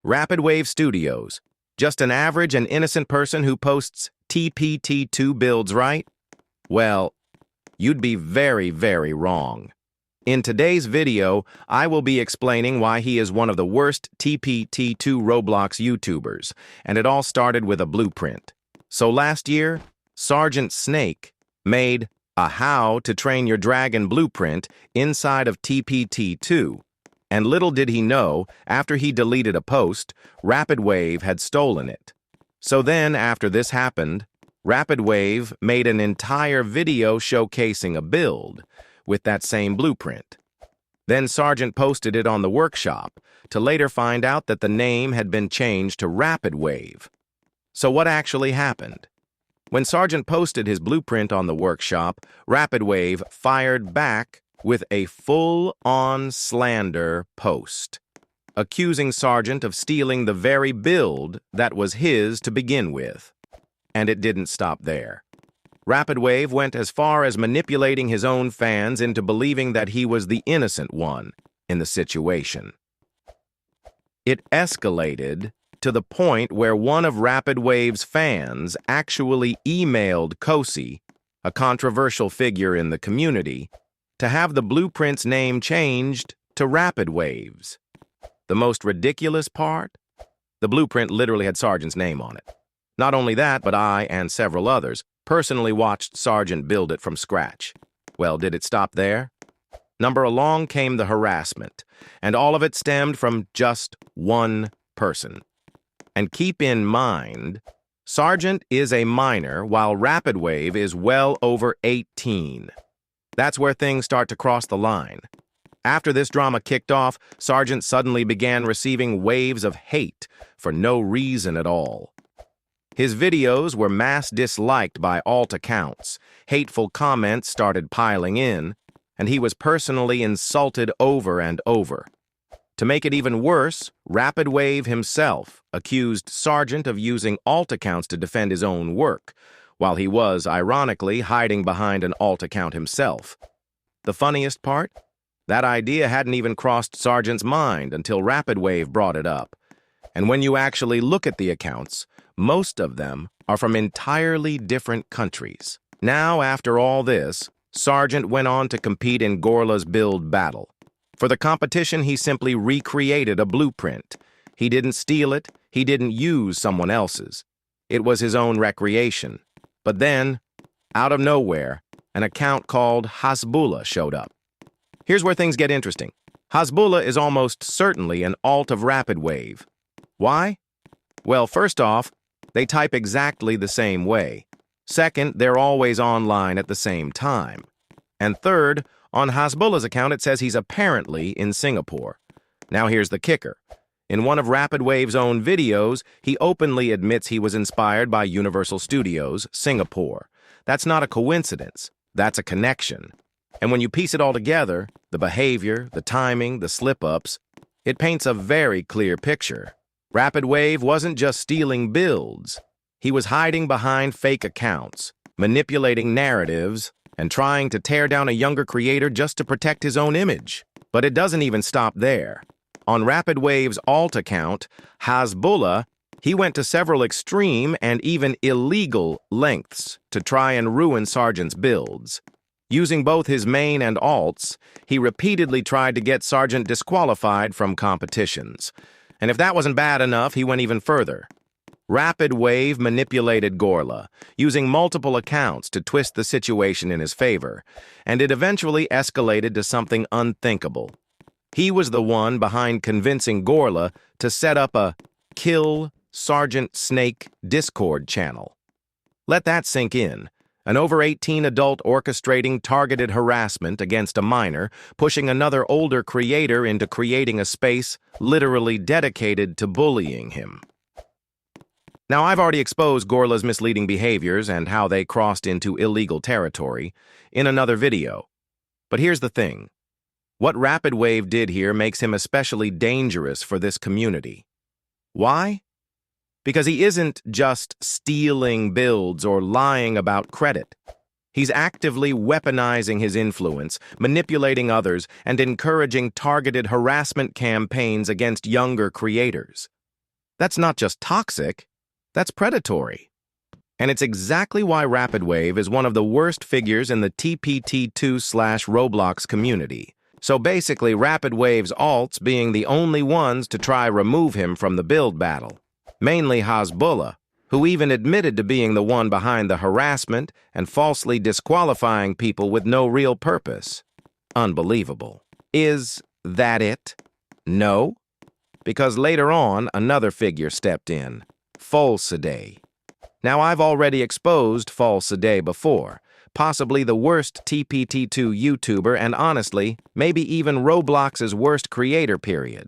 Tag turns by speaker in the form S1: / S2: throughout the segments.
S1: Rapidwave Studios. Just an average and innocent person who posts TPT2 builds, right? Well, you'd be very, very wrong. In today's video, I will be explaining why he is one of the worst TPT2 Roblox YouTubers, and it all started with a blueprint. So last year, TPT2 made a how to train your dragon blueprint inside of TPT2. And little did he know, after he deleted a post, Rapidwave had stolen it. So then, after this happened, Rapidwave made an entire video showcasing a build with that same blueprint. Then Sergeant posted it on the workshop, to later find out that the name had been changed to Rapidwave. So what actually happened? When Sergeant posted his blueprint on the workshop, Rapidwave fired back with a full-on slander post, accusing Sergeant of stealing the very build that was his to begin with. And it didn't stop there. Rapidwave went as far as manipulating his own fans into believing that he was the innocent one in the situation. It escalated to the point where one of Rapidwave's fans actually emailed Kosi, a controversial figure in the community, to have the blueprint's name changed to Rapidwave's. The most ridiculous part? The blueprint literally had Sergeant's name on it. Not only that, but I and several others personally watched Sergeant build it from scratch. Well, did it stop there? Along came the harassment, and all of it stemmed from just one person. And keep in mind, Sergeant is a minor while Rapidwave is well over 18. That's where things start to cross the line. After this drama kicked off, Sergeant suddenly began receiving waves of hate for no reason at all. His videos were mass disliked by alt accounts, hateful comments started piling in, and he was personally insulted over and over. To make it even worse, Rapidwave himself accused Sergeant of using alt accounts to defend his own work, while he was, ironically, hiding behind an alt account himself. The funniest part? That idea hadn't even crossed Sergeant's mind until Rapidwave brought it up. And when you actually look at the accounts, most of them are from entirely different countries. Now, after all this, Sergeant went on to compete in Gorla's build battle. For the competition, he simply recreated a blueprint. He didn't steal it, he didn't use someone else's. It was his own recreation. But then, out of nowhere, an account called Hasbullah showed up. Here's where things get interesting. Hasbullah is almost certainly an alt of Rapidwave. Why? Well, first off, they type exactly the same way. Second, they're always online at the same time. And third, on Hasbullah's account, it says he's apparently in Singapore. Now here's the kicker. In one of Rapidwave's own videos, he openly admits he was inspired by Universal Studios, Singapore. That's not a coincidence. That's a connection. And when you piece it all together, the behavior, the timing, the slip-ups, it paints a very clear picture. Rapidwave wasn't just stealing builds. He was hiding behind fake accounts, manipulating narratives, and trying to tear down a younger creator just to protect his own image. But it doesn't even stop there. On Rapidwave's alt account, Hasbullah, he went to several extreme and even illegal lengths to try and ruin Sergeant's builds. Using both his main and alts, he repeatedly tried to get Sergeant disqualified from competitions. And if that wasn't bad enough, he went even further. Rapidwave manipulated Gorla, using multiple accounts to twist the situation in his favor, and it eventually escalated to something unthinkable. He was the one behind convincing Gorla to set up a Kill-SergeantSnake Discord channel. Let that sink in. An over 18 adult orchestrating targeted harassment against a minor, pushing another older creator into creating a space literally dedicated to bullying him. Now, I've already exposed Gorla's misleading behaviors and how they crossed into illegal territory in another video. But here's the thing. What Rapidwave did here makes him especially dangerous for this community. Why? Because he isn't just stealing builds or lying about credit. He's actively weaponizing his influence, manipulating others, and encouraging targeted harassment campaigns against younger creators. That's not just toxic, that's predatory. And it's exactly why Rapidwave is one of the worst figures in the TPT2/Roblox community. So basically, Rapidwave's alts being the only ones to try remove him from the build battle. Mainly Hasbullah, who even admitted to being the one behind the harassment and falsely disqualifying people with no real purpose. Unbelievable. Is that it? No. Because later on, another figure stepped in. Falsiday. Now, I've already exposed Falsiday before, possibly the worst TPT2 YouTuber and honestly, maybe even Roblox's worst creator period.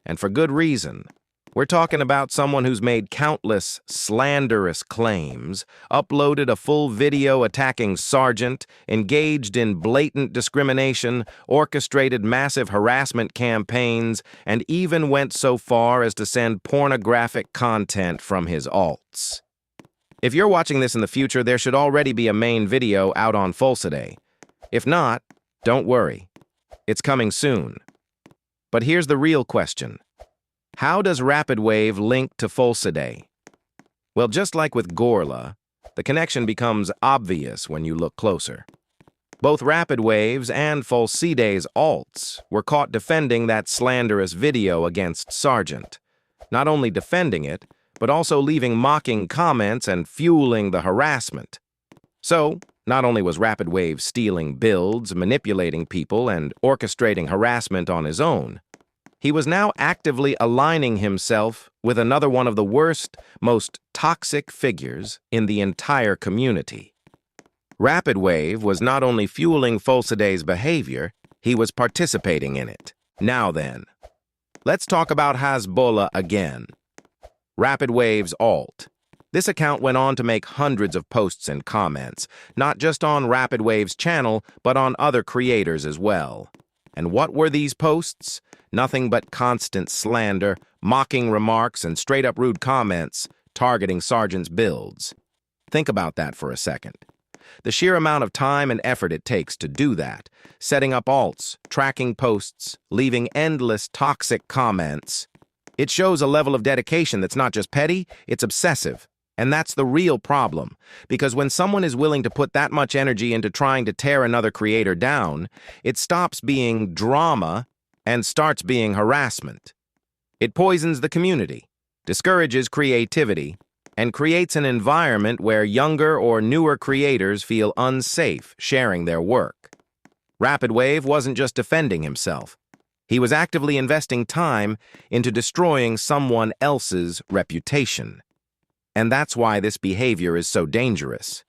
S1: And for good reason. We're talking about someone who's made countless slanderous claims, uploaded a full video attacking Sergeant, engaged in blatant discrimination, orchestrated massive harassment campaigns, and even went so far as to send pornographic content from his alts. If you're watching this in the future, there should already be a main video out on Falsiday. If not, don't worry. It's coming soon. But here's the real question. How does Rapidwave link to Falsiday? Well, just like with Gorla, the connection becomes obvious when you look closer. Both Rapidwave's and Falsiday's alts were caught defending that slanderous video against Sergeant. Not only defending it, but also leaving mocking comments and fueling the harassment. So, not only was Rapidwave stealing builds, manipulating people, and orchestrating harassment on his own, he was now actively aligning himself with another one of the worst, most toxic figures in the entire community. Rapidwave was not only fueling Falsiday's behavior, he was participating in it. Now then, let's talk about Hasbullah again. Rapidwave's alt. This account went on to make hundreds of posts and comments, not just on Rapidwave's channel, but on other creators as well. And what were these posts? Nothing but constant slander, mocking remarks, and straight-up rude comments targeting Sergeant's builds. Think about that for a second. The sheer amount of time and effort it takes to do that, setting up alts, tracking posts, leaving endless toxic comments. It shows a level of dedication that's not just petty, it's obsessive. And that's the real problem, because when someone is willing to put that much energy into trying to tear another creator down, it stops being drama and starts being harassment. It poisons the community, discourages creativity, and creates an environment where younger or newer creators feel unsafe sharing their work. Rapidwave wasn't just defending himself. He was actively investing time into destroying someone else's reputation. And that's why this behavior is so dangerous.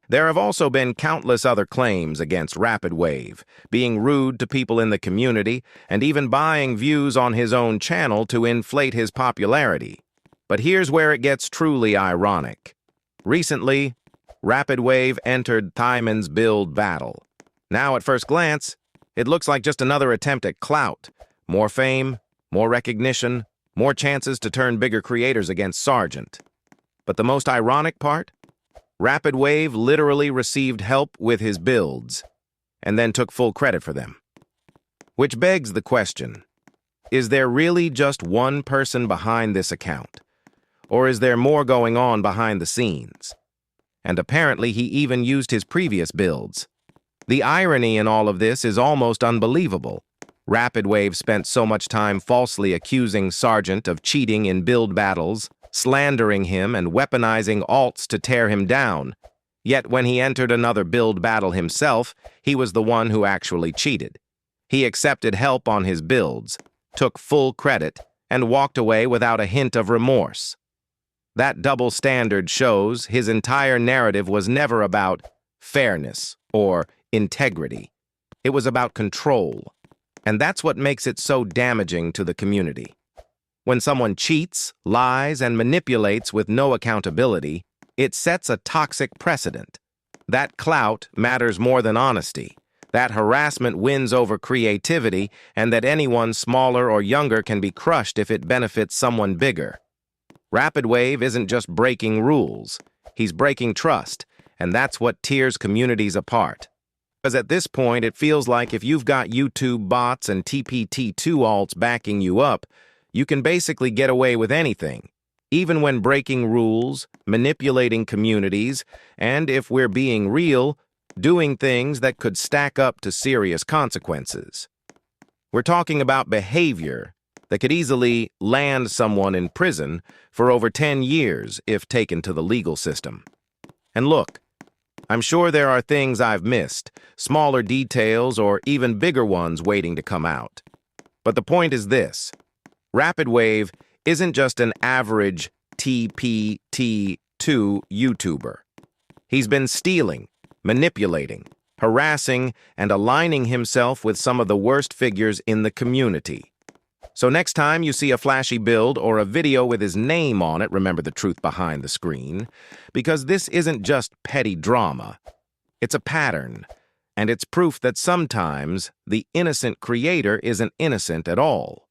S1: There have also been countless other claims against Rapidwave, being rude to people in the community and even buying views on his own channel to inflate his popularity. But here's where it gets truly ironic. Recently, Rapidwave entered Thymon's build battle. Now, at first glance, it looks like just another attempt at clout. More fame, more recognition, more chances to turn bigger creators against Sergeant. But the most ironic part? Rapidwave literally received help with his builds, and then took full credit for them. Which begs the question, is there really just one person behind this account? Or is there more going on behind the scenes? And apparently he even used his previous builds. The irony in all of this is almost unbelievable. Rapidwave spent so much time falsely accusing Sergeant of cheating in build battles, slandering him and weaponizing alts to tear him down. Yet when he entered another build battle himself, he was the one who actually cheated. He accepted help on his builds, took full credit, and walked away without a hint of remorse. That double standard shows his entire narrative was never about fairness or integrity. It was about control. And that's what makes it so damaging to the community. When someone cheats, lies, and manipulates with no accountability, it sets a toxic precedent. That clout matters more than honesty. That harassment wins over creativity, and that anyone smaller or younger can be crushed if it benefits someone bigger. Rapidwave isn't just breaking rules. He's breaking trust, and that's what tears communities apart. Because at this point, it feels like if you've got YouTube bots and TPT2 alts backing you up, you can basically get away with anything, even when breaking rules, manipulating communities, and if we're being real, doing things that could stack up to serious consequences. We're talking about behavior that could easily land someone in prison for over 10 years if taken to the legal system. And look, I'm sure there are things I've missed, smaller details or even bigger ones waiting to come out. But the point is this: Rapidwave isn't just an average TPT2 YouTuber. He's been stealing, manipulating, harassing, and aligning himself with some of the worst figures in the community. So next time you see a flashy build or a video with his name on it, remember the truth behind the screen, because this isn't just petty drama. It's a pattern, and it's proof that sometimes the innocent creator isn't innocent at all.